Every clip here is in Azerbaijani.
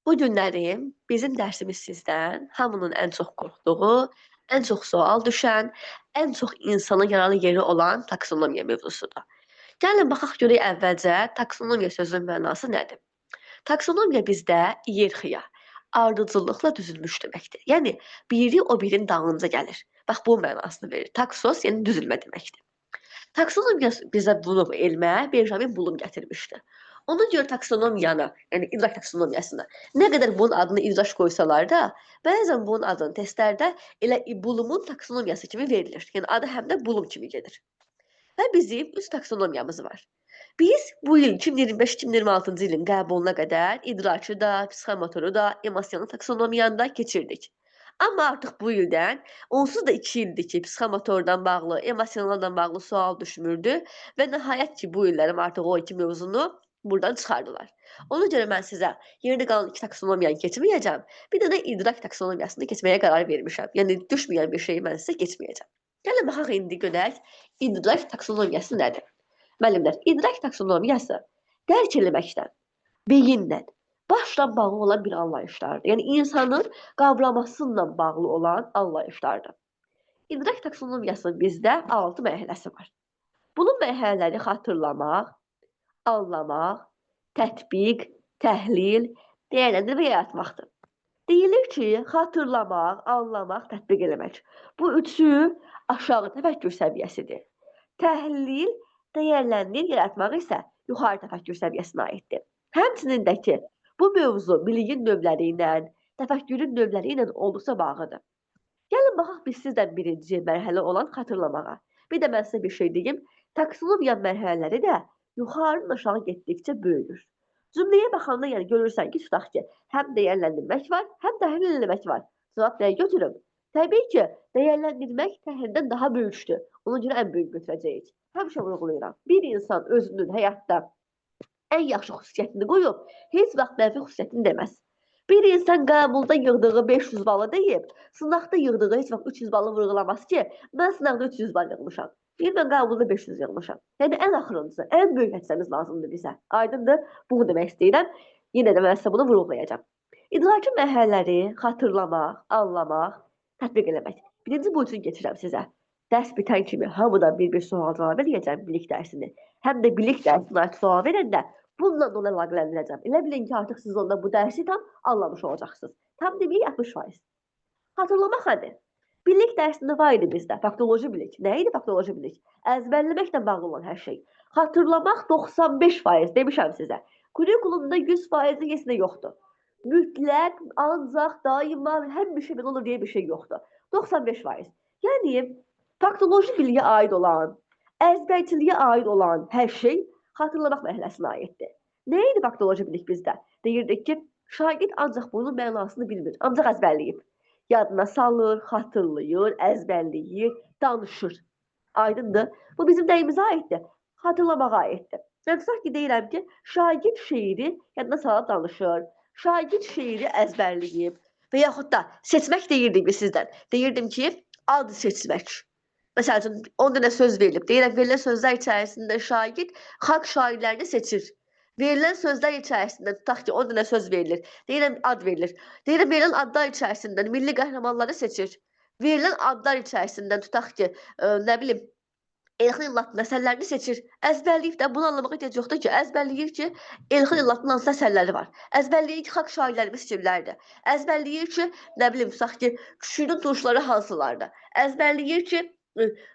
Bu günləri bizim dərsimiz sizdən hamının ən çox qorxduğu, ən çox sual düşən, ən çox insana yararlı yeri olan taksonomiya mövzusudur. Gəlin baxaq görək əvvəlcə taksonomiya sözünün mənası nədir? Taksonomiya bizdə iyerarxiya, ardıcıllıqla düzülmüş deməkdir. Yəni biri o birinin dalınca gəlir. Bax bu mənasını verir. Taksos yəni düzülmə deməkdir. Taksonomiya bizə bunu elmə Benjamin Bloom gətirmişdi. Ona görə taksonomiyanı, yəni idrak taksonomiyasını nə qədər bunun adını idrak qoysalar da, bəzən bunun adını testlərdə elə Bloom'un taksonomiyası kimi verilir. Yəni adı həm də Bloom kimi gedir. Və bizim 3 taksonomiyamız var. Biz bu il 2025-2026-cı ilin qəbuluna qədər idraki da, psixomotoru da, emosional taksonomiyanı da keçirdik. Amma artıq bu ildən onsuz da 2 ildir ki, psixomotordan bağlı, emosionaldan bağlı sual düşmürdü və nəhayət ki, bu illərim artıq o iki mövzunu buradan çıxardılar. Ona görə mən sizə yerdə qalan 2 taksonomiyanı keçməyəcəm, bir də idrak taksonomiyasını keçməyə qərar vermişəm. Yəni düşməyən bir şeyi mən sizə keçməyəcəm. Gəlin baxaq indi görək idrak taksonomiyası nədir? Müəllimlər, idrak taksonomiyası dərk eləməkdən, beyinlə, başla bağlı olan bir anlayışlardır. Yəni insanın qavramasıyla bağlı olan anlayışlardır. İdrak taksonomiyasının bizdə 6 mərhələsi var. Bunun mərhələləri xatırlamaq, anlamaq, tətbiq, təhlil, dəyərləndirmə və yaratmaqdır. Deyilir ki, xatırlamaq, anlamaq, tətbiq eləmək. Bu üçü aşağı təfəkkür səviyyəsidir. Təhlil, dəyərləndir, yaratmaq isə yuxarı təfəkkür səviyyəsinə aiddir. Həmçinin də ki, bu mövzu biliyin növləri ilə, təfəkkürün növləri ilə olduqca bağlıdır. Gəlin baxaq biz sizdən birinci mərhələ olan xatırlamağa. Bir də mən sizə bir şey deyim, taksonomiya mərhələləri də yuxarıdan aşağı getdikcə böyüyür. Cümləyə baxanda yəni görürsən ki, tutaq ki, həm dəyərləndirmək var, həm təhlil eləmək var. Cavab nəyə götürüm? Təbii ki, dəyərləndirmək təhlildən daha böyükdür. Ona görə ən böyük götürəcəyik. Həmişə vurğulayıram. Bir insan özünün həyatda ən yaxşı xüsusiyyətini qoyub, heç vaxt mənfi xüsusiyyətini deməz. Bir insan qəbulda yığdığı 500 balı deyib, sınaqda yığdığı heç vaxt 300 balı vurğulamaz ki, mən sınaqda 300 bal yığmışam. Deyir, mən qəbulda 500 yığmışam. Yəni, ən axırıncı, ən böyük hədsəmiz lazımdır bizə. Aydındır, bunu demək istəyirəm. Yenə də mən sizə bunu vurğulayacağım. İdraki mərhələləri xatırlamaq, anlamaq, tətbiq eləmək. Birinci bu üçün keçirəm sizə. Dərs bitən kimi hamıdan bir sual cavab eləyəcəm bilik dərsini. Həm də bilik dərsinə aid sual verəndə bununla ona əlaqələndirəcəm. Elə bilin ki, artıq siz onda bu dərsi tam anlamış olacaqsınız. Tam deməyək 60%. Xatırlamaq nədir? Bilik dərsində var idi bizdə faktoloji bilik. Nə idi faktoloji bilik? Əzbərləməklə bağlı olan hər şey. Xatırlamaq 95% demişəm sizə. Kurikulumda 100% yesinə yoxdur. Mütləq, ancaq, daima, hər bir şey belə olur deyə bir şey yoxdur. 95%. Yəni, faktoloji biliyə aid olan, əzbərçiliyə aid olan hər şey xatırlamaq mərhələsinə aiddir. Nə idi faktoloji bilik bizdə? Deyirdik ki, şagird ancaq bunun mənasını bilmir, ancaq əzbərləyib. Yadına salır, xatırlayır, əzbərləyir, danışır. Aydındır. Bu bizim nəyimizə aiddir? Xatırlamağa aiddir. Yəni, tutaq ki, deyirəm ki, şagird şeiri yadına salıb danışır, şagird şeiri əzbərləyib və yaxud da seçmək deyirdik biz sizdən. Deyirdim ki, ad seçmək. Məsəl üçün, 10 dənə söz verilib. Deyirəm, verilən sözlər içərisində şagird xalq şairlərini seçir. Verilən sözlər içərisində, tutaq ki, 10 dənə söz verilir. Deyirəm, ad verilir. Deyirəm, verilən adlar içərisindən milli qəhrəmanları seçir. Verilən adlar içərisindən, tutaq ki, nə bilim, Elxin İllatın əsərlərini seçir. Əzbərləyib də bunu anlamağa ehtiyac yoxdur ki, əzbərləyir ki, Elxin İllatın hansı əsərləri var. Əzbərləyir ki, xalq şairlərimiz kimlərdir. Əzbərləyir ki, nə bilim, tutaq ki, şirin turşuları hansılardır. Əzbərləyir ki,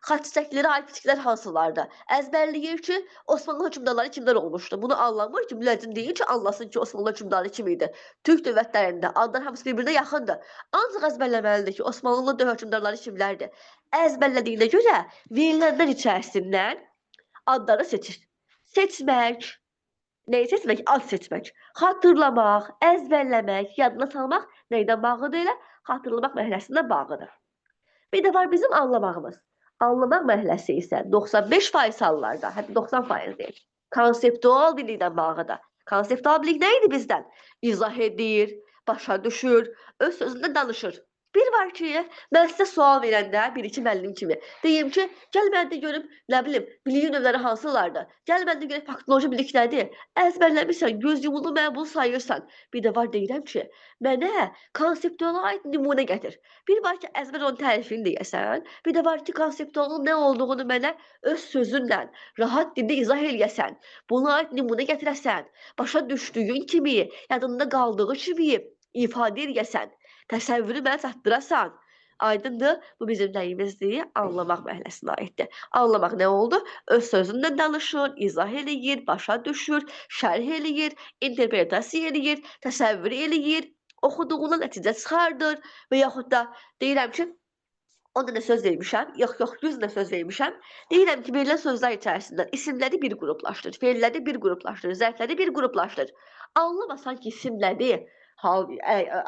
xaç çiçəklərə aid fikirlər hansılardır. Əzbərləyir ki, Osmanlı hökmdarları kimlər olmuşdu. Bunu anlamır ki, müləccim deyir ki, anlasın ki, Osmanlı hökmdarı kim idi. Türk dövlətlərində adlar hamısı bir-birinə yaxındır. Ancaq əzbərləməlidir ki, Osmanlı hökmdarları kimlərdir. Əzbərlədiyinə görə verilənlər içərisindən adları seçir. Seçmək, nəyi seçmək? Ad seçmək. Xatırlamaq, əzbərləmək, yadına salmaq neydən bağlıdır elə? Xatırlamaq mərhələsindən bağlıdır. Bir də var bizim anlamağımız. Anlamaq mərhələsi isə 95% hallarda, hətta 90% deyil, konseptual bilikdən bağlıdır. Konseptual bilik nə idi bizdən? İzah edir, başa düşür, öz sözündə danışır. Bir var ki, mən sizə sual verəndə, bir-iki müəllim kimi, deyim ki, gəl mən də görüm, nə bilim, biliyin növləri hansılardır? Gəl mən də görüm, faktoloji bilik nədir? Əzbərləmirsən, göz yumulu mən bunu sayırsan. Bir də var deyirəm ki, mənə konseptuala aid nümunə gətir. Bir var ki, əzbər onun tərifini deyəsən, bir də var ki, konseptualın nə olduğunu mənə öz sözünlə, rahat dildə izah eləyəsən. Buna aid nümunə gətirəsən, başa düşdüyün kimi, yadında qaldığı kimi ifadə eləyəsən. Təsəvvürü mənə çatdırasan. Aydındır? Bu bizim nəyimizdir? Anlamaq mərhələsinə aiddir. Anlamaq nə oldu? Öz sözünlə danışır, izah eləyir, başa düşür, şərh eləyir, interpretasiya eləyir, təsəvvür eləyir, oxuduğuna nəticə çıxardır və yaxud da deyirəm ki, 10 dənə söz vermişəm, yox, 100 dənə söz vermişəm. Deyirəm ki, verilən sözlər içərisindən isimləri bir qruplaşdır, feilləri bir qruplaşdır, zərfləri bir qruplaşdır. Anlamasan ki, isimləri hal,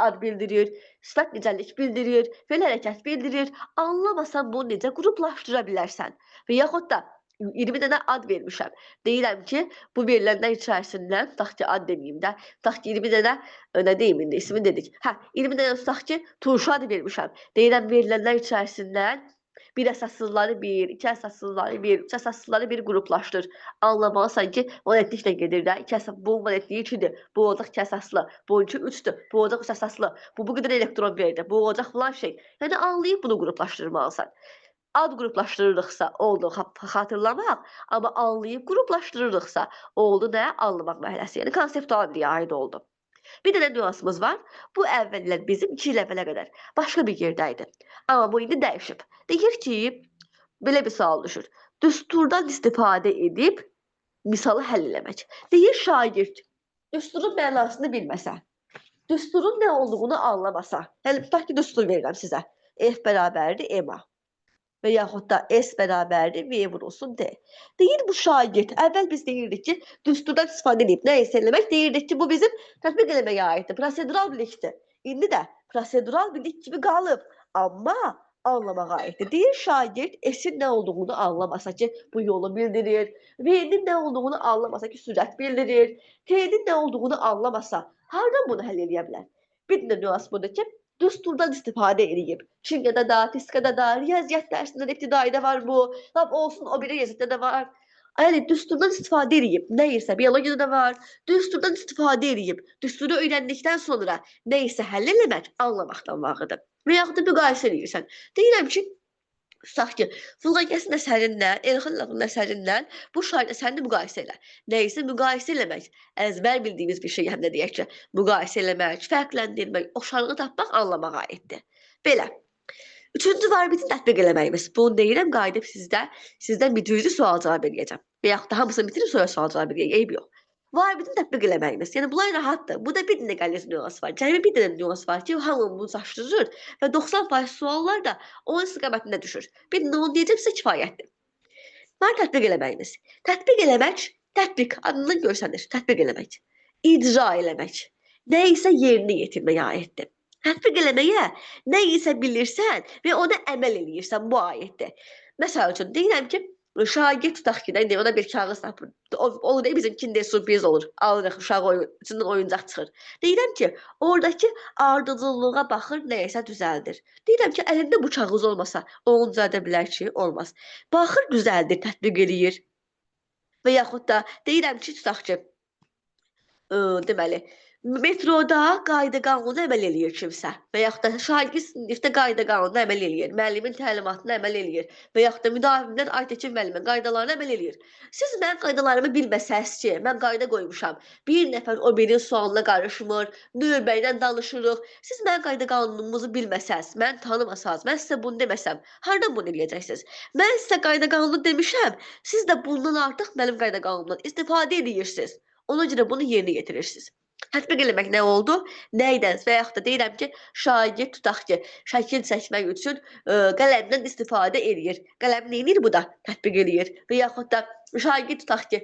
ad bildirir, sifət nicəlik bildirir, feil hərəkət bildirir. Anlamasan bunu necə qruplaşdıra bilərsən? Və yaxud da 20 dənə ad vermişəm. Deyirəm ki, bu verilənlər içərisindən, tutaq ki, ad deməyim də, tutaq ki, 20 dənə, nə deyim indi, ismini dedik. 20 dənə tutaq ki, turşu adı vermişəm. Deyirəm, verilənlər içərisindən bir əsassızları bir, iki əsassızları bir, üç əsassızları bir qruplaşdır. Anlamalısan ki, monetliklə gedir də. Bu monetliyi 2-dir, bu olacaq 2 əsaslı, bu 3-dür, bu olacaq 3 əsaslı, bu qədər elektron verir, bu olacaq filan şey. Yəni anlayıb bunu qruplaşdırmalısan. Ad qruplaşdırırıqsa, oldu xatırlamaq, amma anlayıb qruplaşdırırıqsa, oldu nə? Anlamaq mərhələsi. Yəni konseptual biliyə aid oldu. Bir dənə nüansımız var. Bu əvvəllər bizim 2 il əvvələ qədər başqa bir yerdə idi. Amma bu indi dəyişib. Deyir ki, belə bir sual düşür. Düsturdan istifadə edib misalı həll eləmək. Deyir şagird, düsturun mənasını bilməsə, düsturun nə olduğunu anlamasa, yəni tutaq ki, düstur verirəm sizə. F bərabərdir M-a və yaxud da S bərabərdir V vurulsun D. Deyir bu şagird, əvvəl biz deyirdik ki, düsturdan istifadə edib nə isə eləmək, deyirdik ki, bu bizim tətbiq eləməyə aiddir, prosedural bilikdir. İndi də prosedural bilik kimi qalıb, amma anlamağa aiddir. Deyir şagird, S-in nə olduğunu anlamasa ki, bu yolu bildirir, V-nin nə olduğunu anlamasa ki, sürət bildirir, T-nin nə olduğunu anlamasa, hardan bunu həll edə bilər? Bir də nüans budur ki, düsturdan istifadə edib. Kimyada da, fizikada da, riyaziyyat dərsində də, ibtidaidə var bu. Lap olsun, o biri riyaziyyatda da var. Yəni düsturdan istifadə edib. Nə isə biologiyada da var. Düsturdan istifadə edib. Düsturu öyrəndikdən sonra nə isə həll eləmək anlamaqdan bağlıdır. Və yaxud da müqayisə edirsən. Deyirəm ki, tutaq ki, Fulqəngəsin əsərindən, Elxinovun əsərindən bu şair əsərini müqayisə elə. Nəysə müqayisə eləmək, əzbər bildiyimiz bir şey həm də deyək ki, müqayisə eləmək, fərqləndirmək, oxşarlığı tapmaq anlamağa aiddir. Belə. Üçüncü var bizim tətbiq eləməyimiz. Bunu deyirəm, qayıdıb sizdən bir cüzi sual cavab eləyəcəm. Və yaxud da hamısını bitirib sonra sual cavab eləyək, eyb yox. Var bizim tətbiq eləməyimiz. Yəni bunlar rahatdır. Bu da bir dənə qəliz nüans var. Cəmi bir dənə nüans var ki, hamını bunu çaşdırır və 90% suallar da onun istiqamətində düşür. Bir dənə onu deyəcəm sizə kifayətdir. Var tətbiq eləməyimiz. Tətbiq eləmək, tətbiq adından görsənir. Tətbiq eləmək. İcra eləmək. Nə isə yerinə yetirməyə aiddir. Tətbiq eləməyə nə isə bilirsən və ona əməl eləyirsən, bu aiddir. Məsəl üçün deyirəm ki, şagird tutaq ki, ona bir kağız tapır. Olur da bizim kinder sürpriz olur. Alırıq uşaq içindən oyuncaq çıxır. Deyirəm ki, oradakı ardıcıllığa baxır, nəyəsə düzəldir. Deyirəm ki, əlində bu kağız olmasa, onu düzəldə bilər ki, olmaz. Baxır, düzəldir, tətbiq eləyir. Və yaxud da deyirəm ki, tutaq ki, deməli, metroda qayda-qanuna əməl eləyir kimsə və yaxud da şagird sinifdə qayda-qanuna əməl eləyir, müəllimin təlimatına əməl eləyir və yaxud da müdavimdən Aytəkin müəllimin qaydalarına əməl eləyir. Siz mənim qaydalarımı bilməsəz ki, mən qayda qoymuşam, bir nəfər o birinin sualına qarışmır, növbə ilə danışırıq, siz mənim qayda-qanunumuzu bilməsəz, mən tanımasaz, mən sizə bunu deməsəm, hardan bunu eləyəcəksiniz? Mən sizə qayda-qanunu demişəm, siz də bundan artıq mənim qayda-qanunumdan istifadə edirsiniz. Ona görə bunu yerinə yetirirsiniz. Tətbiq eləmək nə oldu? Nəydən və yaxud da deyirəm ki, şagird tutaq ki, şəkil çəkmək üçün qələmdən istifadə eləyir. Qələm neyinir bu da? Tətbiq eləyir. Və yaxud da şagird tutaq ki,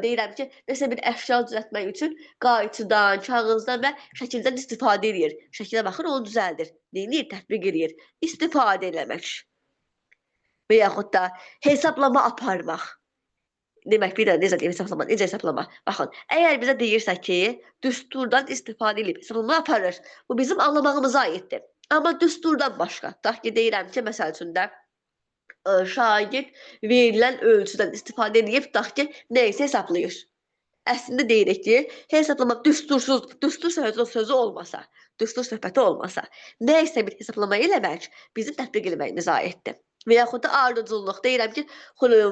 deyirəm ki, nəsə bir əşya düzəltmək üçün qayçıdan, kağızdan və şəkildən istifadə eləyir. Şəkilə baxır, onu düzəldir. Neyinir? Tətbiq eləyir. İstifadə eləmək. Və yaxud da hesablama aparmaq. Demək, bir də necə deyim, hesablama, necə hesablama? Baxın, əgər bizə deyirsə ki, düsturdan istifadə edib hesablama aparır, bu bizim anlamağımıza aiddir. Amma düsturdan başqa. Tutaq ki, deyirəm ki, məsəl üçün də şagird verilən ölçüdən istifadə edib, tutaq ki, nə isə hesablayır. Əslində deyirik ki, hesablama düstursuz, düstur sözü olmasa, düstur söhbəti olmasa, nə isə bir hesablama eləmək bizim tətbiq eləməyimizə aiddir. Və yaxud da ardıcıllıq. Deyirəm ki,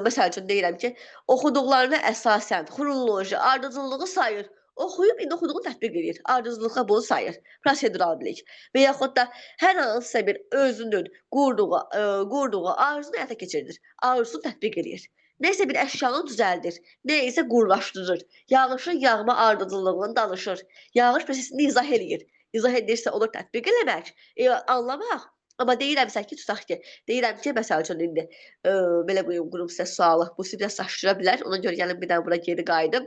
məsəl üçün deyirəm ki, oxuduqlarına əsasən xronoloji ardıcıllığı sayır. Oxuyub indi oxuduğunu tətbiq edir. Ardıcıllıqla bunu sayır. Proseduralbilik. Və yaxud da hər hansısa bir özünün qurduğu arzunu həyata keçirilir. Arzusunu tətbiq edir. Nəsə bir əşyanı düzəldir, nə isə qurlaşdırır. Yağışın yağma ardıcıllığını danışır. Yağış prosesini izah eləyir. İzah edirsə onu tətbiq eləmək, anlamaq. Amma deyirəmsə ki, tutaq ki, deyirəm ki, məsəl üçün indi belə qurum sizə sualı, bu sizi biraz çaşdıra bilər. Ona görə gəlin bir dənə bura geri qayıdım.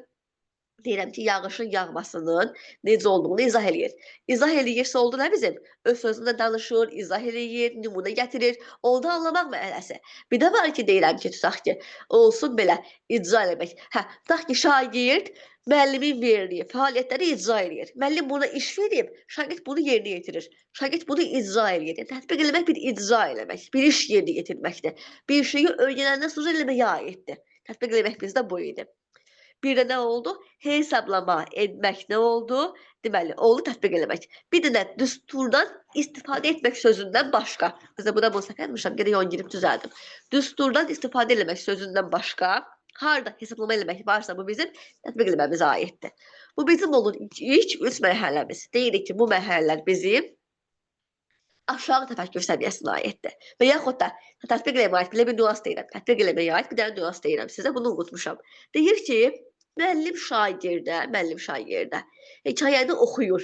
Deyirəm ki, yağışın yağmasının necə olduğunu izah eləyir. İzah eləyirsə oldu nə bizim? Öz sözündə danışır, izah eləyir, nümunə gətirir. Oldu anlamaq məhələsi. Bir də var ki, deyirəm ki, tutaq ki, olsun belə icra eləmək. Tutaq ki, şagird müəllimin verdiyi fəaliyyətləri icra eləyir. Müəllim buna iş verib, şagird bunu yerinə yetirir. Şagird bunu icra eləyir. Yəni, tətbiq eləmək bir icra eləmək, bir iş yerinə yetirməkdir. Bir şeyi öyrənəndən sonra eləməyə aiddir. Tətbiq eləmək bizdə bu idi. Bir də nə oldu? Hesablama etmək nə oldu? Deməli, oldu tətbiq eləmək. Bir də nə? Düsturdan istifadə etmək sözündən başqa. Məsələn, buna bu səfər yapmışam, gərək onu girib düzəldim. Düsturdan istifadə eləmək sözündən başqa, harda hesablama eləmək varsa bu bizim tətbiq eləməmizə aiddir. Bu bizim olur ilk 3 mərhələmiz. Deyirik ki, bu mərhələlər bizim aşağı təfəkkür səviyyəsinə aiddir. Və yaxud da tətbiq eləməyə aid, belə bir nüans deyirəm. Tətbiq eləməyə aid bir dənə nüans deyirəm sizə, bunu unutmuşam. Deyir ki, müəllim şagirdə hekayəni oxuyur,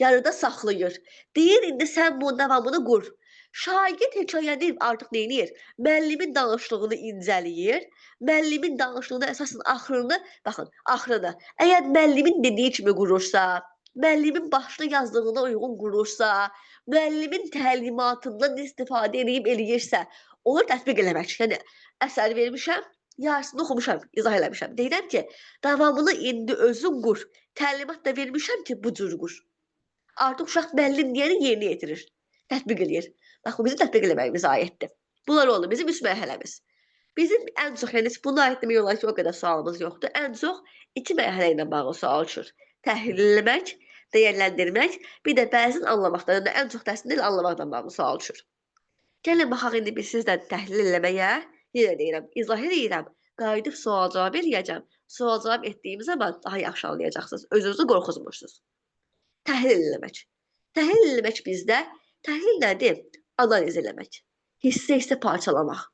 yarıda saxlayır. Deyir, indi sən bunun davamını qur. Şagird hekayəni artıq neyinir? Müəllimin danışdığını incələyir. Müəllimin danışdığına əsasən axırını. Əgər müəllimin dediyi kimi qurursa, müəllimin başına yazdığına uyğun qurursa, müəllimin təlimatından istifadə eləyirsə, onu tətbiq eləmək. Yəni, əsər vermişəm, yarısını oxumuşam, izah eləmişəm. Deyirəm ki, davamını indi özün qur. Təlimat da vermişəm ki, bu cür qur. Artıq uşaq müəllim deyəni yerinə yetirir, tətbiq eləyir. Bax, bu bizim tətbiq eləməyimizə aiddir. Bunlar oldu bizim 3 mərhələmiz. Bizim ən çox, yəni buna aid demək olar ki, o qədər sualımız yoxdur. Ən çox 2 mərhələ ilə bağlı sual düşür. Təhlil eləmək, dəyərləndirmək, bir də bəzən anlamaqdan, yəni ən çox dərsində ilə anlamaqdan bağlı sual düşür. Gəlin baxaq indi biz sizlə təhlil eləməyə, yenə deyirəm, izah eləyirəm, qayıdıb sual-cavab eləyəcəm. Sual-cavab etdiyim zaman daha yaxşı anlayacaqsınız, özünüzü qorxuzmursunuz. Təhlil eləmək. Təhlil eləmək bizdə, təhlil nədir? Analiz eləmək, hissə-hissə parçalamaq,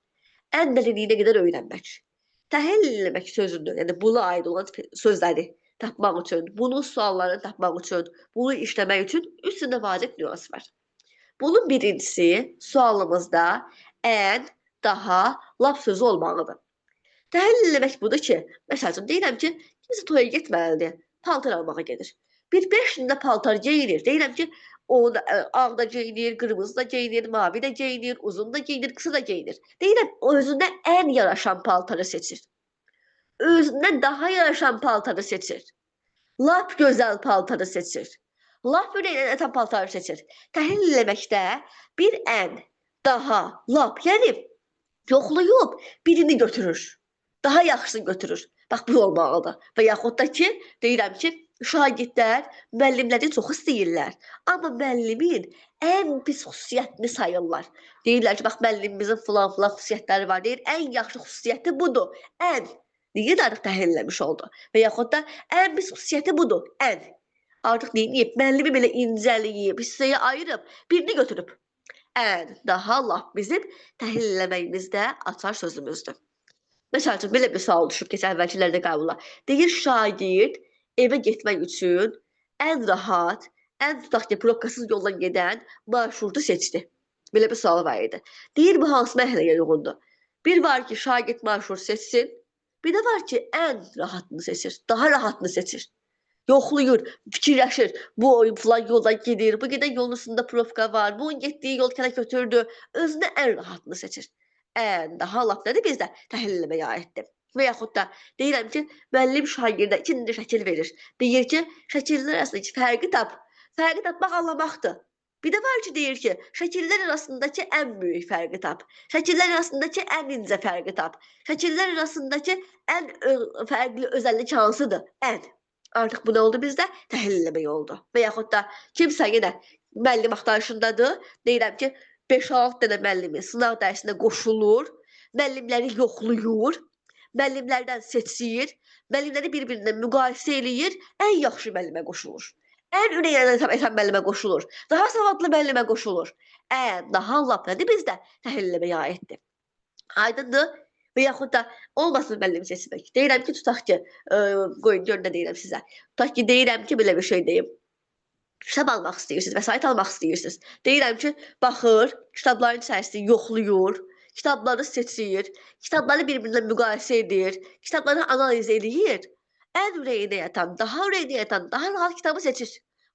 ən dərinliyinə qədər öyrənmək. Təhlil eləmək sözündə, yəni buna aid olan sözləri tapmaq üçün, bunun suallarını tapmaq üçün, bunu işləmək üçün 3 dənə vacib nüans var. Bunun birincisi sualımızda ən, daha, lap sözü olmalıdır. Təhlil eləmək budur ki, məsəl üçün deyirəm ki, kimsə toya getməlidir, paltar almağa gedir. Bir 5 dənə paltar geyinir. Deyirəm ki, o ağ da geyinir, qırmızı da geyinir, mavi də geyinir, uzun da geyinir, qısa da geyinir. Deyirəm, özünə ən yaraşan paltarı seçir. Özünə daha yaraşan paltarı seçir. Lap gözəl paltarı seçir. Lap ürəyinə atan paltarı seçir. Təhlil eləməkdə bir ən, daha, lap, yəni yoxlayıb birini götürür. Daha yaxşısını götürür. Bax, bu olmalıdır. Və yaxud da ki, deyirəm ki, şagirdlər müəllimləri çox istəyirlər. Amma müəllimin ən pis xüsusiyyətini sayırlar. Deyirlər ki, bax, müəllimimizin filan xüsusiyyətləri var. Deyir, ən yaxşı xüsusiyyəti budur. Ən. Niyə artıq təhlil eləmiş oldu? Və yaxud da ən pis xüsusiyyəti budur. Ən. Artıq neyib? Müəllimi belə incəliyib, hissəyə ayırıb, birini götürüb. Ən, daha, lap bizim təhlil eləməyimizdə açar sözümüzdür. Məsəl üçün, belə bir sual düşüb keçən əvvəlkilərdə qəbula. Deyir, şagird evə getmək üçün ən rahat, ən tutaq ki, probkasız yolla gedən marşrutu seçdi. Belə bir sual var idi. Deyir, bu hansı mərhələyə uyğundur? Bir var ki, şagird marşrut seçsin, bir də var ki, ən rahatını seçir, daha rahatını seçir. Yoxlayır, fikirləşir, bu filan yolda gedir, bu gedən yolun üstündə probka var, bunun getdiyi yol kənə götürdü, özünə ən rahatını seçir. Ən, daha lap nədir bizdə? Təhlil eləməyə aiddir. Və yaxud da deyirəm ki, müəllim şagirdə 2 dənə şəkil verir. Deyir ki, şəkillər arasındakı fərqi tap. Fərqi tapmaq anlamaqdır. Bir də var ki, deyir ki, şəkillər arasındakı ən böyük fərqi tap. Şəkillər arasındakı ən incə fərqi tap. Şəkillər arasındakı ən fərqli özəllik hansıdır? Ən. Artıq bu nə oldu bizdə? Təhlil eləmək oldu. Və yaxud da kimsə yenə müəllim axtarışındadır. Deyirəm ki, 5-6 dənə müəllimi sınaq dərsinə qoşulur, müəllimləri yoxlayır, müəllimlərdən seçir, müəllimləri bir-birindən müqayisə eləyir, ən yaxşı müəllimə qoşulur. Ən ürəyinə esən müəllimə qoşulur. Daha savadlı müəllimə qoşulur. Daha lap nədir bizdə? Təhlil eləməyə aiddir. Aydındır? Və yaxud da olmasın müəllim seçmək. Deyirəm ki, tutaq ki, qoyun gör nə deyirəm sizə. Tutaq ki, deyirəm ki, belə bir şey deyim. Kitab almaq istəyirsiniz, vəsait almaq istəyirsiniz. Deyirəm ki, baxır, kitabların içərisini yoxlayır, kitabları seçir, kitabları bir-birindən müqayisə edir, kitabları analiz eləyir. Ən ürəyinə yatan, daha ürəyinə yatan, daha rahat kitabı seçir.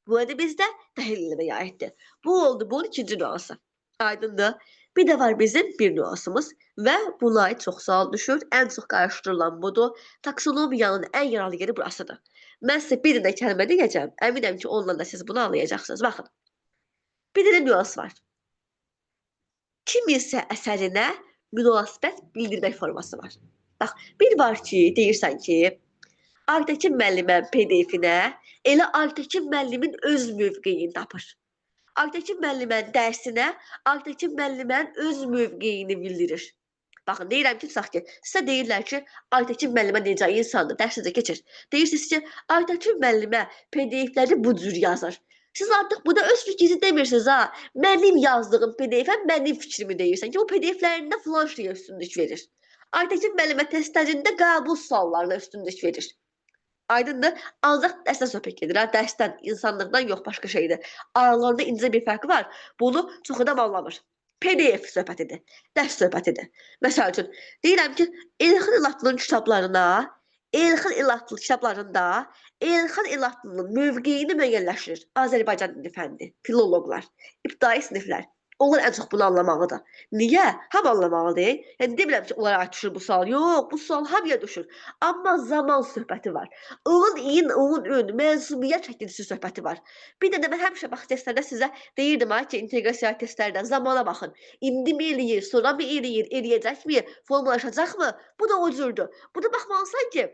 Bu da bizdə təhlil eləməyə aiddir. Bu oldu bunun ikinci nüansı. Aydındır? Bir də var bizim bir nüansımız və buna aid çox sual düşür. Ən çox qarışdırılan budur. Taksonomiyanın ən yaralı yeri burasıdır. Mən sizə bir dənə kəlmə deyəcəm. Əminəm ki, onunla da siz bunu anlayacaqsınız. Baxın. Bir dənə nüans var. Kiminsə əsərinə münasibət bildirmək forması var. Bax, bir var ki, deyirsən ki, Aytəkin müəllimə PDF-inə elə Aytəkin müəllimin öz mövqeyini tapır. Aytəkin müəllimənin dərsinə Aytəkin müəllimənin öz mövqeyini bildirir. Baxın, deyirəm ki, tutaq ki, sizə deyirlər ki, Aytəkin müəllimə necə insandır, dərs necə keçir. Deyirsiniz ki, Aytəkin müəllimə PDF-ləri bu cür yazır. Siz artıq burada öz fikrinizi demirsiniz ha. Mənim yazdığım PDF-ə mənim fikrimi deyirsən ki, o PDF-lərində filan şeyə üstünlük verir. Aytəkin müəllimə testlərində qəbul suallarına üstünlük verir. Aydındır? Ancaq dərsdən söhbət gedir. Dərsdən, insanlıqdan yox, başqa şeydir. Aralarında incə bir fərq var. Bunu çox adam anlamır. PDF söhbətidir. Dərs söhbətidir. Məsəl üçün, deyirəm ki, Elxan İlatlının kitablarında Elxan İlatlının mövqeyini müəyyənləşdirir. Azərbaycan dili fənni, filoloqlar, ibtidai siniflər. Onlar ən çox bunu anlamalıdır. Niyə? Hamı anlamalıdır. Yəni demirəm ki, onlara aid düşür bu sual. Yox, bu sual hamıya düşür. Amma zaman söhbəti var. Ün, mənsubiyyət çəkilisi söhbəti var. Bir də mən həmişə bax testlərdə sizə deyirdim ki, inteqrasiya testlərdə zamana baxın. İndi mi eləyir, sonra mı eləyir, eləyəcəkmi, formalaşacaqmı? Bu da o cürdür. Burada baxmalısan ki,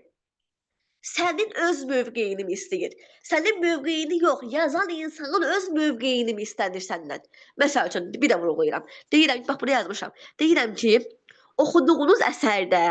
sənin öz mövqeyini mi istəyir? Sənin mövqeyini yox, yazan insanın öz mövqeyini mi istənir səndən? Məsəl üçün, bir də vurğulayıram. Deyirəm ki, bax, buraya yazmışam. Deyirəm ki, oxuduğunuz əsərdə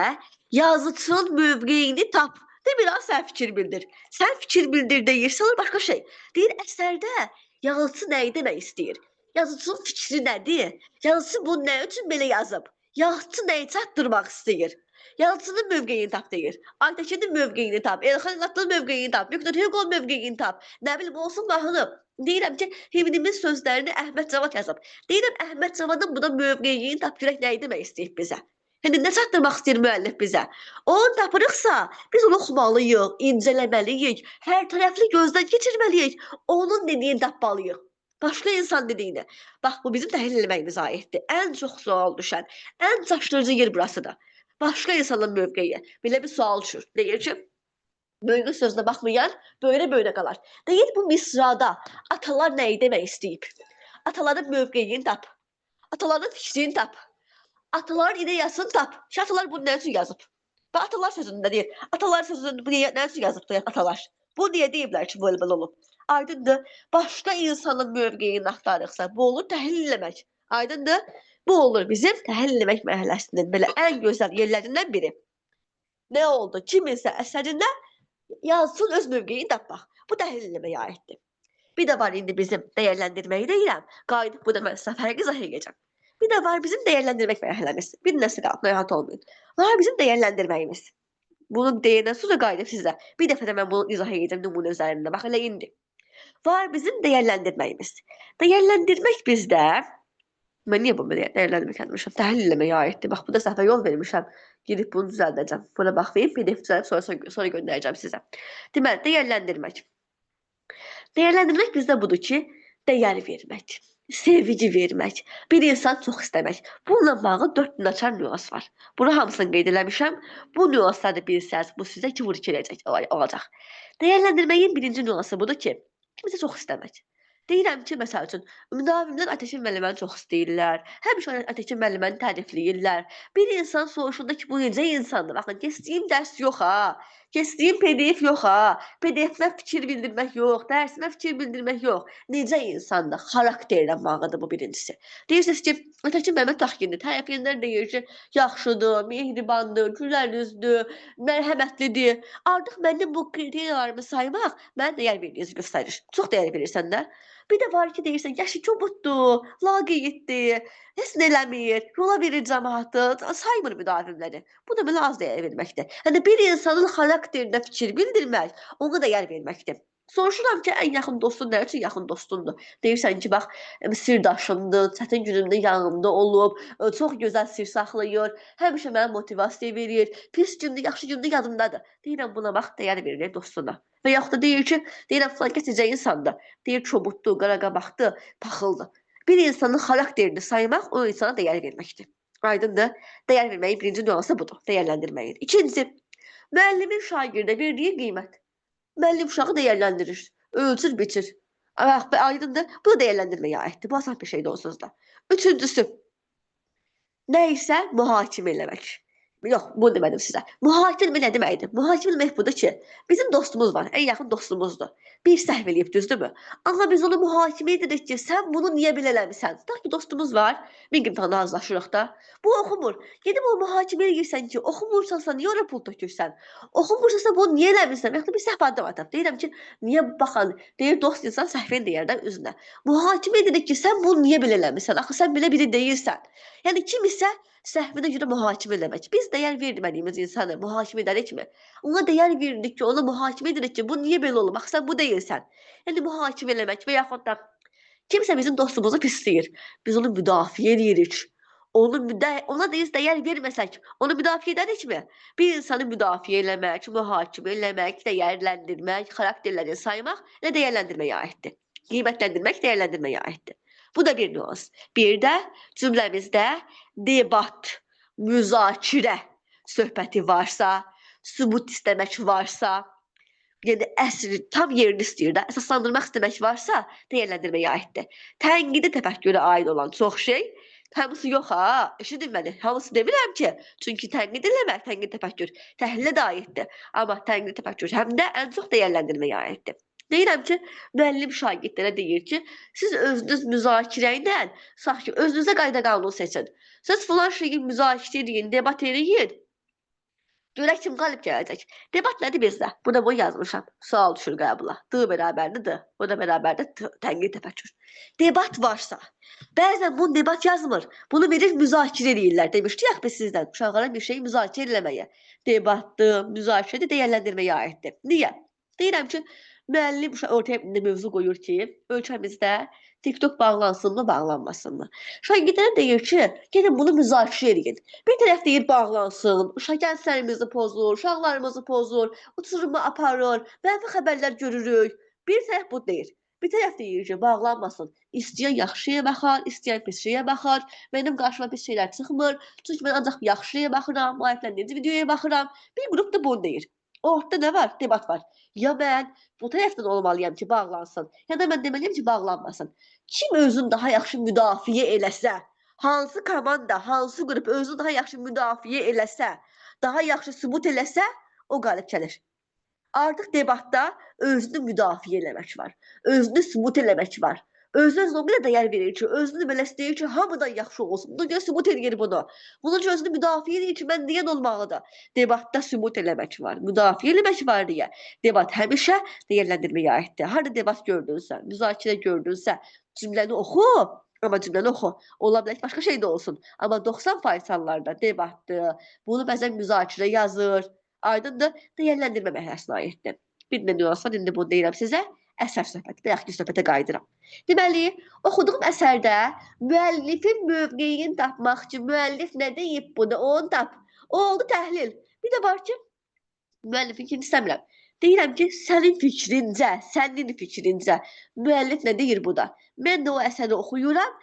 yazıçının mövqeyini tap. Demir, sən fikir bildir. Sən fikir bildir deyirsən, başqa şey. Deyir, əsərdə yazıçı nə demək istəyir? Yazıçının fikri nədir? Yazıçı bunu nə üçün belə yazıb? Yazıçı nəyi çatdırmaq istəyir? Yazıçının mövqeyini tap deyir. Aytəkinin mövqeyini tap. Elxan İlatlının mövqeyini tap. Viktor Hugo'nun mövqeyini tap. Nə bilim, olsun mahnı. Deyirəm ki, himnimin sözlərini Əhməd Cavad yazıb. Deyirəm, Əhməd Cavadın buna mövqeyini tap görək nə demək istəyib bizə. Yəni, nə çatdırmaq istəyir müəllif bizə? Onu tapırıqsa, biz onu oxumalıyıq, incələməliyik, hər tərəfli gözdən keçirməliyik, onun dediyini tapmalıyıq. Başqa insan dediyini. Bax, bu bizim təhlil eləməyimizə aiddir. Ən çox sual düşən, ən çaşdırıcı yer burasıdır. Başqa insanın mövqeyi. Belə bir sual düşür. Deyir ki, mövqe sözünə baxmayan böyrə qalar. Deyir, bu misrada atalar nəyi demək istəyib? Ataların mövqeyini tap. Ataların fikrini tap. Ataların ideyasını tap. Atalar bunu nə üçün yazıb? Və atalar sözündə deyir. Atalar sözünü nə üçün yazıb atalar? Bu niyə deyiblər ki, böyle olub? Aydındır. Başqa insanın mövqeyini axtarıqsa, bu olur təhlil eləmək. Aydındır. Bu olur bizim təhlil eləmək mərhələsinin belə ən gözəl yerlərindən biri. Nə oldu? Kiminsə əsərində yazsın öz mövqeyini tapmaq. Bu təhlil eləməyə aiddir. Bir də var indi bizim dəyərləndirməyi deyirəm. Qayıdıb bu da mən sizə fərqi izah edəcəm. Bir də var bizim dəyərləndirmək mərhələmiz. Bir nəsə qalıb, narahat olmayın. Var bizim dəyərləndirməyimiz. Bunu deyəndən sonra qayıdıb sizə. Bir dəfə də mən bunu izah edəcəm nümunə üzərində. Bax, elə indi. Var bizim dəyərləndirməyimiz. Dəyərləndirmək bizdə mən niyə bunu dəyərləndirmək etmişəm? Təhlil eləməyə aiddir. Bax, bu da səhvə yol vermişəm. Gedib bunu düzəldəcəm. Buna baxmayın, PDF düzəlib sonra göndərəcəm sizə. Deməli, dəyərləndirmək. Dəyərləndirmək bizdə budur ki, dəyər vermək, sevgi vermək, bir insan çox istəmək. Bununla bağlı 4 açar nüans var. Bunu hamısını qeyd eləmişəm. Bu nüansları bilsəz, bu sizə ki, vurgu olacaq. Dəyərləndirməyin birinci nüansı budur ki, kimsə çox istəmək. Deyirəm ki, məsəl üçün, müdavimlər Atəşin müəlliməni çox istəyirlər. Həmişə Atəşin müəlliməni tərifləyirlər. Bir insan soruşanda ki, bu necə insandır? Baxın, keçdiyim dərs yox ha. Keçdiyim PDF yox ha. PDF-ə fikir bildirmək yox, dərsimə fikir bildirmək yox. Necə insandır? Xarakterlə bağlıdır bu birincisi. Deyirsiniz ki, Atəşin müəllimə təxkindir. Tərəfləyənlər deyir ki, yaxşıdır, mehribandır, gülər üzlü, mərhəmətlidir. Artıq mənim bu kriteriyalarımı saymaq mənə dəyər verdiyinizi göstərir. Çox dəyər verirsən də. Bir də var ki, deyirsən, yaşı kobuddur, laqeyddir, heç nə eləmir, yola verir cəmaatı, saymır müdavimləri. Bu da belə az dəyər verməkdir. Yəni bir insanın xarakterinə fikir bildirmək, ona dəyər verməkdir. Soruşuram ki, ən yaxın dostun nə üçün yaxın dostundur? Deyirsən ki, bax, sirdaşımdır, çətin günümdə yanımda olub, çox gözəl sir saxlayır, həmişə mənə motivasiya verir, pis gündə, yaxşı gündə yadımdadır. Deyirəm, buna bax, dəyər verilir dostuna. Və yaxud da deyir ki, deyirəm, filan kəs necə insandır. Deyir, çobuddur, qaraqabaqdır, paxıldır. Bir insanın xarakterini saymaq o insana dəyər verməkdir. Aydındır? Dəyər verməyin birinci nüansı budur, dəyərləndirməyin. İkincisi, müəllimin şagirdə verdiyi qiymət. Müəllim uşağı dəyərləndirir, ölçür, biçir. Aydındır? Bu da dəyərləndirməyə aiddir. Bu asan bir şeydir onsuz da. Üçüncüsü, nə isə mühakimə eləmək. Yox, bunu demədim sizə. Mühakimə nə deməkdir? Mühakimə demək budur ki, bizim dostumuz var, ən yaxın dostumuzdur. Bir səhv eləyib, düzdürmü? Amma biz onu mühakimə edirik ki, sən bunu niyə belə eləmisən? Tutaq ki, dostumuz var, bir gün tane razılaşırıq da. Bu oxumur. Gedib o mühakimə edirsən ki, oxumursansa niyə ora pul tökürsən? Oxumursansa bunu niyə eləmirsən? Yaxud da bir səhv addım atıb. Deyirəm ki, niyə baxan, deyir dost insan səhvini deyər də üzünə. Mühakimə edirik ki, sən bunu niyə belə eləmirsən? Axı sən belə biri deyilsən. Yəni kim isə səhvinə görə mühakimə eləmək. Biz dəyər vermədiyimiz insanı mühakimə edərikmi? Ona dəyər verdik ki, ona mühakimə edirik ki, bu niyə belə olub? Axı sən bu deyilsən. Yəni mühakimə eləmək və yaxud da kimsə bizim dostumuzu pisləyir. Biz onu müdafiə edirik. Ona deyir dəyər verməsək, onu müdafiə edərikmi? Bir insanı müdafiə eləmək, mühakimə eləmək, dəyərləndirmək, xarakterlərini saymaq nə dəyərləndirməyə aiddir. Qiymətləndirmək dəyərləndirməyə aiddir. Bu da bir nüans. Bir də cümləmizdə debat, müzakirə söhbəti varsa, sübut istəmək varsa, yəni əsl tam yerini istəyir də, əsaslandırmaq istəmək varsa, dəyərləndirməyə aiddir. Tənqidi təfəkkürə aid olan çox şey, hamısı yox ha, eşidin məni, hamısı demirəm ki, çünki tənqid eləmək, tənqid təfəkkür təhlilə də aiddir. Amma tənqid təfəkkür həm də ən çox dəyərləndirməyə aiddir. Deyirəm ki, müəllim şagirdlərə deyir ki, siz özünüz müzakirə ilə, sax ki, özünüzə qayda qanun seçin. Siz filan şeyi müzakirə edin, debat eləyin. Görək kim qalib gələcək. Debat nədir bizdə? Burada bunu yazmışam. Sual düşür qəbula. D bərabərdir D. Bu da bərabərdir tənqid təfəkkür. Debat varsa, bəzən bunu debat yazmır. Bunu verir müzakirə eləyirlər. Demişdik biz sizdən uşaqlara bir şey müzakirə eləməyə. Debatdır, müzakirədir, dəyərləndirməyə aiddir. Niyə? Deyirəm ki, müəllim ortaya mövzu qoyur ki, ölkəmizdə TikTok bağlansınmı, bağlanmasınmı? Şagirdlərə deyir ki, gəlin bunu müzakirə edin. Bir tərəf deyir bağlansın, gənclərimizi pozur, uşaqlarımızı pozur, uçuruma aparır, mənfi xəbərlər görürük. Bir tərəf bu deyir. Bir tərəf deyir ki, bağlanmasın. İstəyən yaxşıya baxar, istəyən pis şeyə baxar. Mənim qarşıma pis şeylər çıxmır. Çünki mən ancaq yaxşıya baxıram, maarifləndirici videoya baxıram. Bir qrup da bunu deyir. Ortada nə var? Debat var. Ya mən bu tərəfdən olmalıyam ki, bağlansın, ya da mən deməliyəm ki, bağlanmasın. Kim özünü daha yaxşı müdafiə eləsə, hansı komanda, hansı qrup özünü daha yaxşı müdafiə eləsə, daha yaxşı sübut eləsə, o qalib gəlir. Artıq debatda özünü müdafiə eləmək var, özünü sübut eləmək var. Özünə o qədər dəyər verir ki, özünü belə istəyir ki, hamıdan yaxşı olsun. Buna görə sübut edir bunu. Bunun üçün özünü müdafiə edir ki, mən deyən olmalıdır. Debatda sübut eləmək var, müdafiə eləmək var deyə. Debat həmişə dəyərləndirməyə aiddir. Harda debat gördünsə, müzakirə gördünsə, cümləni oxu, amma cümləni oxu. Ola bilər ki, başqa şey də olsun. Amma 90% hallarda debatdır, bunu bəzən müzakirə yazır. Aydındır, dəyərləndirmə mərhələsinə aiddir. Bir də nüans var, indi bunu deyirəm sizə. Əsər söhbəti, yaxud ki, söhbətə qayıdıram. Deməli, oxuduğum əsərdə müəllifin mövqeyini tapmaq üçün müəllif nə deyib bunu, onu tap. O oldu təhlil. Bir də var ki, müəllifinkini istəmirəm. Deyirəm ki, sənin fikrincə müəllif nə deyir bu da? Mən də o əsəri oxuyuram,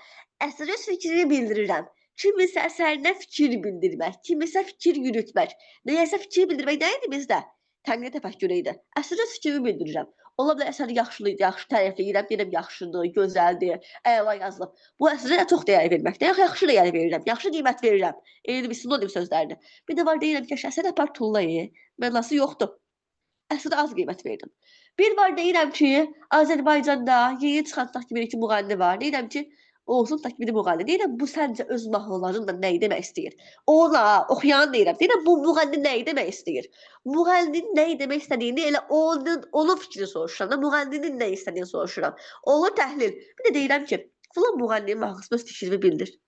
əsərə öz fikrini bildirirəm. Kimisə əsərinə fikir bildirmək, kimisə fikir yürütmək. Nəyəsə fikir bildirmək nə idi bizdə? Tənqid təfəkkürü idi. Əsərə öz fikrimi bildirirəm. Ola bilər əsəri yaxşı tərifləyirəm, deyirəm yaxşıdır, gözəldir, əla yazılıb. Bu əsərə çox dəyər verməkdir. Yaxşı dəyər verirəm, yaxşı qiymət verirəm. Eyni bir sinonim sözlərdir. Bir də var deyirəm ki, əsər apar tullayı, mənası yoxdur. Əsərə az qiymət verdim. Bir var deyirəm ki, Azərbaycanda yeni çıxan tutaq ki, bir iki müğənni var. Deyirəm ki, olsun tutaq ki, bir müğənni. Deyirəm, bu səncə öz mahnılarınla nə demək istəyir? Ona, oxuyan deyirəm. Deyirəm, bu müğənni nə demək istəyir? Müğənninin nə demək istədiyini elə onun fikrini soruşuram da, müğənninin nə istədiyini soruşuram. Olur təhlil. Bir də deyirəm ki, filan müğənninin mahnısında öz fikrimi bildir.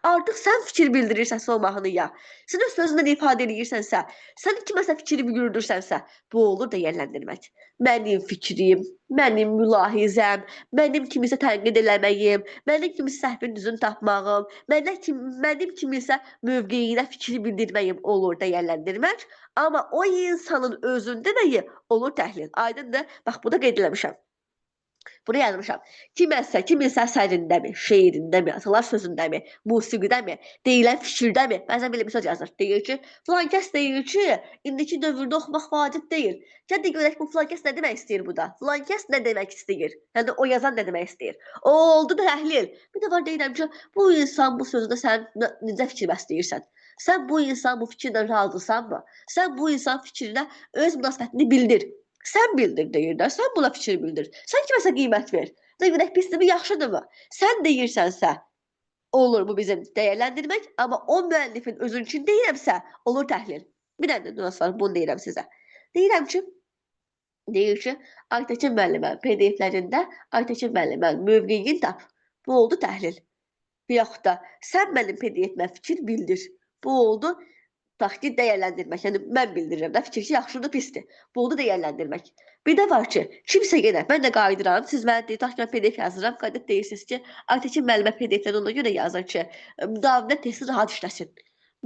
Artıq sən fikir bildirirsənsə o mahnıya, sən öz sözündən ifadə edirsənsə, sən kiməsə fikri bildirsənsə, bu olur dəyərləndirmək. Mənim fikrim, mənim mülahizəm, mənim kimisə tənqid eləməyim, mənim kimisə səhvin düzünü tapmağım, mənim kimisə mövqeyinə fikri bildirməyim olur dəyərləndirmək. Amma o insanın özün deməyi olur təhlil. Aydındır? Bax, burada qeyd eləmişəm. Buraya yazmışam. Kiminsə əsərindəmi, şeirindəmi, atalar sözündəmi, musiqidəmi, deyilən fikirdəmi? Bəzən belə mesaj yazır. Deyir ki, filan kəs deyir ki, indiki dövrdə oxumaq vacib deyil. Gəl də görək bu filan kəs nə demək istəyir burada? Filan kəs nə demək istəyir? Yəni o yazan nə demək istəyir? O oldu təhlil. Bir də var deyirəm ki, bu insan bu sözdə sən necə fikir bəsləyirsən? Sən bu insan bu fikirlə razısanmı? Sən bu insan fikrinə öz münasibətini bildir. Sən bildir deyirlər, sən buna fikir bildir. Sən kiməsə qiymət ver. Da görək pisdir, yaxşıdırmı? Sən deyirsənsə, olur bu bizim dəyərləndirmək, amma o müəllifin özün üçün deyirəmsə, olur təhlil. Bir dənə nüans var, bunu deyirəm sizə. Deyirəm ki, deyir ki, Aytəkin müəllimə PDF-lərində Aytəkin müəllimə mövqeyini tap. Bu oldu təhlil. Bir yaxud da sən mənim PDF-mə fikir bildir. Bu oldu taktik dəyərləndirmək. Yəni mən bildirirəm də fikir ki, yaxşıdır, pisdir. Bu oldu dəyərləndirmək. Bir də var ki, kimsə yenə mən də qayıdıram, siz mənə deyir, ki, mən PDF yazıram, qayıdıb deyirsiniz ki, Aytəkin müəllimə PDF-ləri ona görə yazır ki, müdavimət testi rahat işləsin.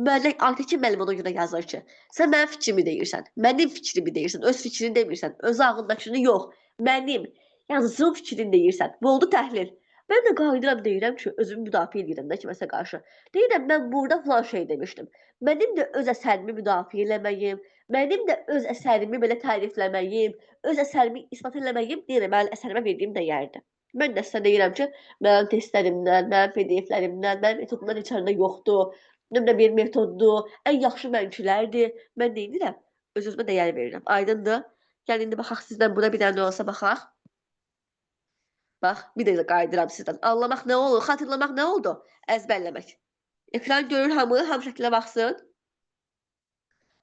Aytəkin müəllim ona görə yazır ki, sən mənim fikrimi deyirsən, mənim fikrimi deyirsən, öz fikrini demirsən, öz ağındakını yox, mənim yazıcım fikrini deyirsən. Bu oldu təhlil. Mən də qayıdıram deyirəm ki, özümü müdafiə edirəm də kiməsə qarşı. Deyirəm, mən burada filan şey demişdim. Mənim də öz əsərimi müdafiə eləməyim, mənim də öz əsərimi belə tərifləməyim, öz əsərimi isbat eləməyim deyirəm, mənim əsərimə verdiyim dəyərdir. Mən də sizə deyirəm ki, mənim testlərimdən, mənim PDF-lərimdən, mənim metodumdan içəridə yoxdur. Nömrə bir metoddur, ən yaxşı mənkilərdir. Mən deyirəm, öz-özümə dəyər verirəm. Aydındır? Yəni, indi baxaq sizdən buna bir dənə olsa baxaq. Bax, bir də qayıdıram sizdən. Anlamaq nə olur? Xatırlamaq nə oldu? Əzbərləmək. Ekran görür hamı şəklə baxsın.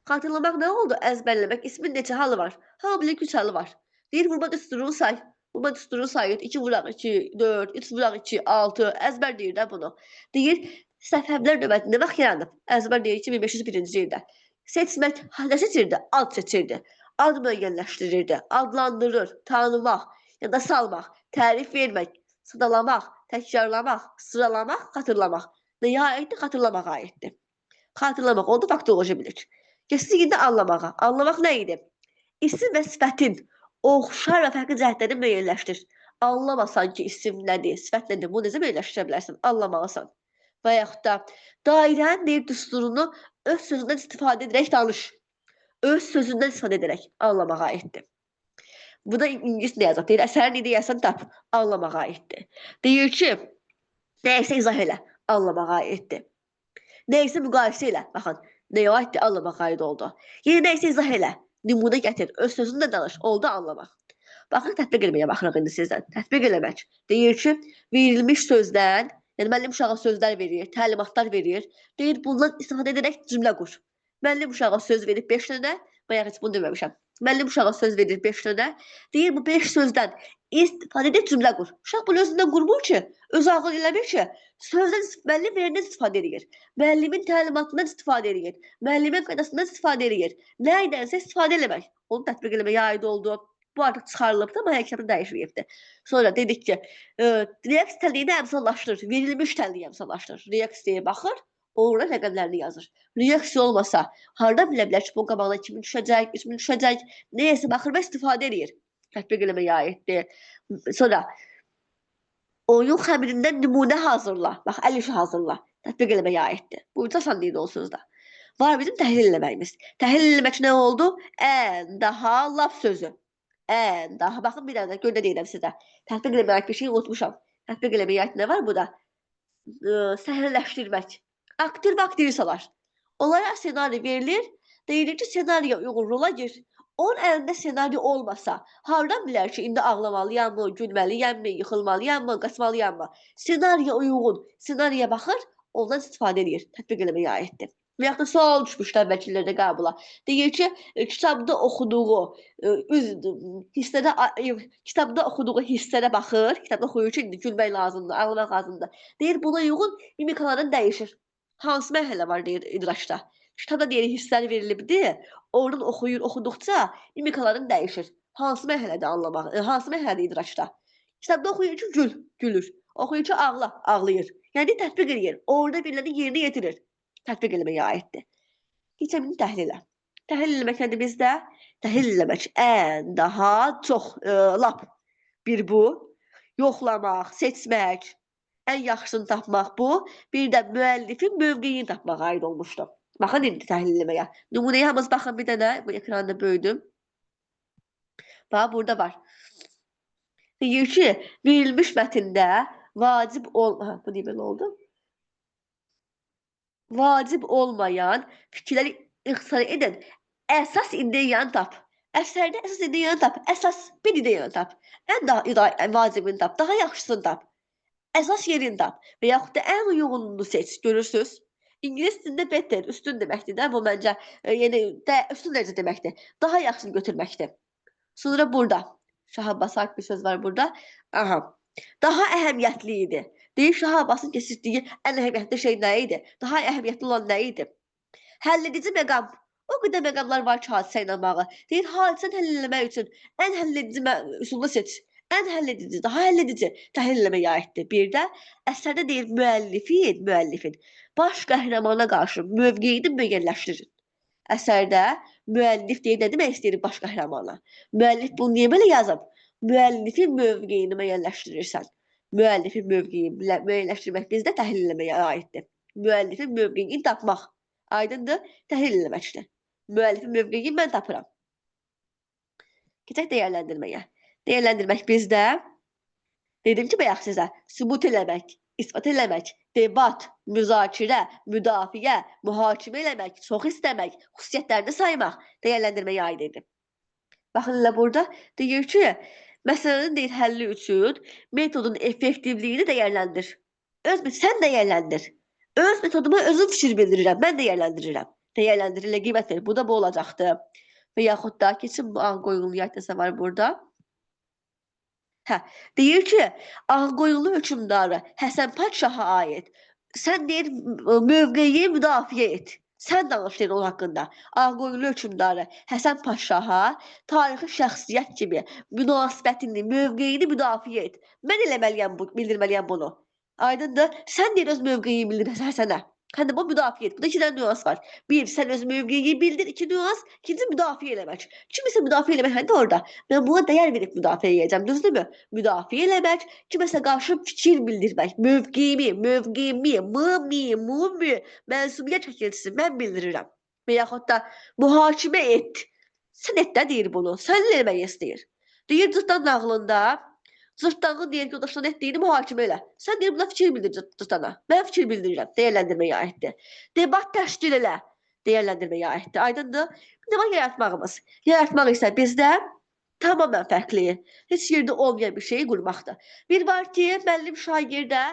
Xatırlamaq nə oldu? Əzbərləmək. İsmin neçə halı var? Hamı bilir ki, 3 halı var. Deyir, vurma düsturunu say. Vurma düsturunu sayır. 2 vuraq 2, 4, 3 vuraq 2, 6. Əzbər deyir də bunu. Deyir, səfəvlər növbətində vaxt yaranıb. Əzbər deyir ki, 1501-ci ildə. Seçmək, nə seçirdi? Ad seçirdi. Ad müəyyənləşdirirdi. Adlandırır, tanımaq, ya da salmaq, tərif vermək, sadalamaq, təkrarlamaq, sıralamaq, xatırlamaq. Nəyə aiddir? Xatırlamağa aiddir. Xatırlamaq oldu, faktoloji bilir. Keçdik indi anlamağa. Anlamaq nə idi? İsim və sifətin oxşar və fərqli cəhətlərini müəyyənləşdir. Anlamasan ki, isim nədir, sifət nədir, bunu necə müəyyənləşdirə bilərsən? Anlamalısan. Və yaxud da dairənin deyir düsturunu öz sözündən istifadə edərək danış. Öz sözündən istifadə edərək anlamağa aiddir. Bu da ingiliscə yazaq. Deyir, əsərin ideyasını tap, anlamağa aiddir. Deyir ki, nəyəsə izah elə, anlamağa aiddir. Nəyəsə müqayisə elə, baxın, nəyə aiddir, anlamağa aid oldu. Yeni nəyəsə izah elə, nümunə gətir, öz sözünlə danış, oldu anlamaq. Baxın, tətbiq eləməyə baxırıq indi sizdən. Tətbiq eləmək. Deyir ki, verilmiş sözdən, yəni müəllim uşağa sözlər verir, təlimatlar verir. Deyir, bundan istifadə edərək cümlə qur. Müəllim uşağa söz verib 5 dənə, bayaq heç bunu deməmişəm. Müəllim uşağa söz verir 5 dənə. Deyir, bu 5 sözdən istifadə edib cümlə qur. Uşaq bunu özündən qurmur ki, öz ağıl eləmir ki, sözdən müəllim verəndən istifadə edir. Müəllimin təlimatından istifadə edir. Müəllimin qaydasından istifadə edir. Nədənsə istifadə eləmək. Onu tətbiq eləməyə aid oldu. Bu artıq çıxarılıbdır, amma həqiqətən dəyişməyibdir. Sonra dedik ki, reaks təliyini əmsallaşdırır, verilmiş təliyi əmsallaşdırır. Reaksiyaya baxır, orada rəqəmlərini yazır. Reaksiya olmasa, harda bilə bilər ki, bu qabağına 2000 düşəcək, 3000 düşəcək, neyəsə baxır və istifadə edir. Tətbiq eləməyə aiddir. Sonra, oyun xəmirindən nümunə hazırla. Bax, əl işi hazırla. Tətbiq eləməyə aiddir. Bu üç asan deyil olsunuz da. Var bizim təhlil eləməyimiz. Təhlil eləmək nə oldu? Ən, daha, laf sözü. ən daha. Baxın bir dənə gör nə deyirəm sizə. Tətbiq eləməyə aid bir şey unutmuşam. Tətbiq eləməyə aid nə var burada? Səhnələşdirmək. Aktyor və aktrisalar. Onlara senari verilir. Deyilir ki, senariyə uyğun rola gir. Onun əlində senari olmasa, hardan bilər ki, indi ağlamalıyammı, gülməliyəmmi, yıxılmalıyəmmi, qaçmalıyəmmi? Senariyə uyğun, senariyə baxır, ondan istifadə edir. Tətbiq eləməyə aiddir. Və yaxud da sual düşmüşlər vəkillərdə qəbula. Deyir ki, kitabda oxuduğu kitabda oxuduğu hisslərə baxır. Kitabda oxuyur ki, indi gülmək lazımdır, ağlamaq lazımdır. Deyir, buna uyğun mimikaların dəyişir. Hansı mərhələ var deyir idraçda. Kitabda deyir hisslər verilibdi. Oradan oxuduqca mimikaların dəyişir. Hansı mərhələdə anlamaq, hansı mərhələdə idraçda. Kitabda oxuyur ki, gülür. Oxuyur ki, ağlayır. Yəni tətbiq edir. Orada veriləni yerinə yetirir. Tətbiq eləməyə aiddir. Keçək təhlilə. Təhlil eləmək nədir bizdə? Təhlil eləmək ən daha çox lap bir bu. Yoxlamaq, seçmək, ən yaxşısını tapmaq bu. Bir də müəllifin mövqeyini tapmağa aid olmuşdur. Baxın indi təhlil eləməyə. Nümunəyə hamınız baxın bir dənə. Bu ekranda böyüdüm. Bax, burada var. Deyir ki, verilmiş mətndə vacib bu niyə belə oldu? Vacib olmayan fikirləri ixtisar edən əsas ideyanı tap. Əsərdə əsas ideyanı tap. Əsas bir ideyanı tap. Ən daha vacibini tap. Daha yaxşısını tap. Əsas yerini tap. Və yaxud da ən uyğununu seç. Görürsünüz. İngilis dilində better, üstün deməkdir də. Bu məncə yəni üstün dərəcə deməkdir. Daha yaxşısını götürməkdir. Sonra burada. Şah Abbas'a ait bir söz var burada. Aha. Daha əhəmiyyətli idi. Deyir, Şah Abbasın keçirdiyi ən əhəmiyyətli şey nə idi? Daha əhəmiyyətli olan nə idi? Həlledici məqam. O qədər məqamlar var ki, hadisə ilə bağlı. Deyir, hadisəni həll eləmək üçün ən həlledici üsulu seç. Ən həlledici, daha həlledici təhlil eləməyə aiddir. Bir də əsərdə deyir, müəllifin baş qəhrəmana qarşı mövqeyini müəyyənləşdirin. Əsərdə müəllif deyir, nə demək istəyir baş qəhrəmana? Müəllif bunu niyə belə yazıb? Müəllifin mövqeyini müəyyənləşdirirsən. Müəllifin mövqeyini müəyyənləşdirmək bizdə təhlil eləməyə aiddir. Müəllifin mövqeyini tapmaq. Aydındır, təhlil eləməkdir. Müəllifin mövqeyini mən tapıram. Keçək dəyərləndirməyə. Dəyərləndirmək bizdə, dedim ki, bayaq sizə, sübut eləmək, isbat eləmək, debat, müzakirə, müdafiə, mühakimə eləmək, çox istəmək, xüsusiyyətlərini saymaq dəyərləndirməyə aid edir. Baxın elə burada deyir ki, məsələnin deyir həlli üçün metodun effektivliyini dəyərləndir. Sən dəyərləndir. Öz metoduma özüm fikir bildirirəm, mən dəyərləndirirəm. Dəyərləndirilə qiymət verir. Bu da bu olacaqdır. Və yaxud da keçin bu Ağqoyunlu yadda var burada. Deyir ki, Ağqoyunlu hökmdarı Həsən Padşaha aid. Sən deyir, mövqeyi müdafiə et. Sən danış deyir onun haqqında. Ağqoyunlu hökmdarı Həsən Padşaha tarixi şəxsiyyət kimi münasibətini, mövqeyini müdafiə et. Mən bildirməliyəm bunu. Aydındır. Sən deyir öz mövqeyi bildir Həsənə. Hə də bu müdafiə et. Burada iki dənə nüans var. Bir, sən öz mövqeyi bildir. İki nüans. İkinci müdafiə eləmək. Kimisə müdafiə eləmək həndə orada. Mən buna dəyər verib müdafiə edəcəm. Düzdürmü? Müdafiə eləmək. Kimisə qarşı fikir bildirmək. Mövqeyimi, mənsubiyyət şəkilçisi mən bildirirəm. Və yaxud da mühakimə et. Sən et də deyir bunu. Sən eləmək istəyir. Deyir cırtdan nağlında Cırtdanın deyir ki, yoldaşların etdiyini mühakimə elə. Sən deyir, buna fikir bildir cırtdana. Mən fikir bildirirəm. Dəyərləndirməyə aiddir. Debat təşkil elə. Dəyərləndirməyə aiddir. Aydındır? Bir demək yaratmağımız. Yaratmaq isə bizdə tamamən fərqli. Heç yerdə olmayan bir şeyi qurmaqdır. Bir var ki, müəllim şagirdə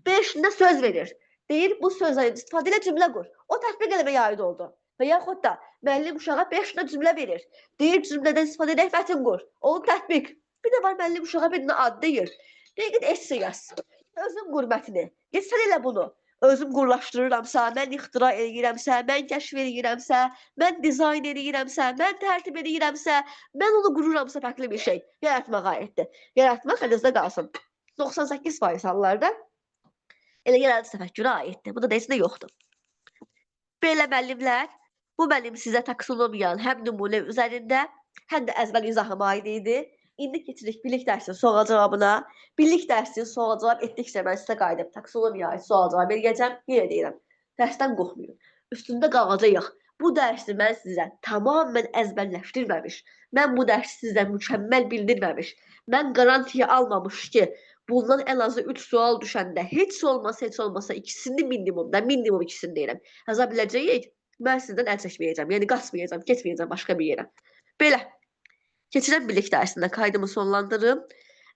5 söz verir. Deyir, bu sözlə istifadə ilə cümlə qur. O tətbiq eləməyə aid oldu. Və yaxud da müəllim uşağa 5 cümlə verir. Deyir, cümlədən istifadə edək mətin qur. Onu tətbiq. Bir də var müəllim uşağa bir ad deyir. Deyir, git esse yaz. Özüm qurmətini. Git sən elə bunu. Özüm qurlaşdırıramsa, mən ixtira eləyirəmsə, mən kəşf eləyirəmsə, mən dizayn eləyirəmsə, mən tərtib eləyirəmsə, mən onu qururamsa fərqli bir şey. Yaratmağa aiddir. Yaratmaq ədəzdə qalsın. 98% hallarda elə yaradıcı təfəkkürə aiddir. Bu da deyəsinə yoxdur. Belə müəllimlər, bu mənim sizə taksonomiyanın həm nümunə üzərində, həm də əzbər izahıma aid idi. İndi keçirik birlik dərsin sual cavabına. Birlik dərsin sual cavab etdikcə mən sizə qayıdıb taksonomiyaya aid sual cavab eləyəcəm. Yenə deyirəm, dərsdən qorxmayın. Üstündə qalacağıq. Bu dərsi mən sizə tamamən əzbərləşdirməmiş, mən bu dərsi sizə mükəmməl bildirməmiş, mən qarantiya almamış ki, bundan ən azı 3 sual düşəndə heç olmasa ikisini minimum ikisini deyirəm, yaza biləcəyik, mən sizdən əl çəkməyəcəm, yəni qaçmayacam, getməyəcəm başqa bir yerə. Belə, keçirəm birlik dərsində kaydımı sonlandırım.